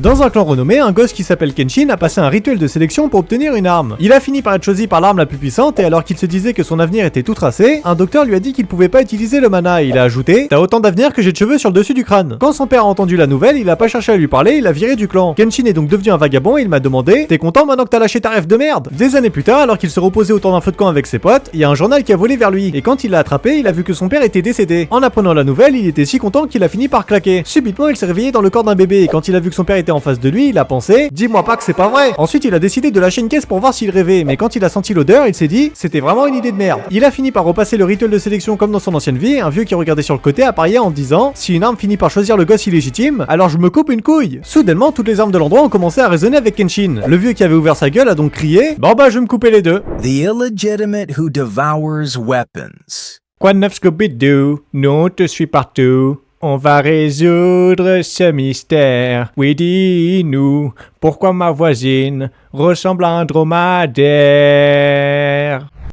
Dans un clan renommé, un gosse qui s'appelle Kenshin a passé un rituel de sélection pour obtenir une arme. Il a fini par être choisi par l'arme la plus puissante et alors qu'il se disait que son avenir était tout tracé, un docteur lui a dit qu'il pouvait pas utiliser le mana et il a ajouté: t'as autant d'avenir que j'ai de cheveux sur le dessus du crâne. Quand son père a entendu la nouvelle, il a pas cherché à lui parler, il a viré du clan. Kenshin est donc devenu un vagabond et il m'a demandé: t'es content maintenant que t'as lâché ta rêve de merde? Des années plus tard, alors qu'il se reposait autour d'un feu de camp avec ses potes, il y a un journal qui a volé vers lui et quand il l'a attrapé, il a vu que son père était décédé. En apprenant la nouvelle, il était si content qu'il a fini par claquer. Subitement, il s'est réveillé dans le corps d'un bébé et quand il a vu que son père était en face de lui, il a pensé: dis-moi pas que c'est pas vrai. Ensuite, il a décidé de lâcher une caisse pour voir s'il rêvait, mais quand il a senti l'odeur, il s'est dit: c'était vraiment une idée de merde. Il a fini par repasser le rituel de sélection comme dans son ancienne vie, un vieux qui regardait sur le côté a parié en disant: si une arme finit par choisir le gosse illégitime, alors je me coupe une couille. Soudainement, toutes les armes de l'endroit ont commencé à résonner avec Kenshin. Le vieux qui avait ouvert sa gueule a donc crié: bon bah je vais me couper les deux. The illegitimate who devours weapons. Quoi de neuf Scooby-Doo? Non, je suis partout. On va résoudre ce mystère. Oui, dis-nous, pourquoi ma voisine ressemble à un dromadaire?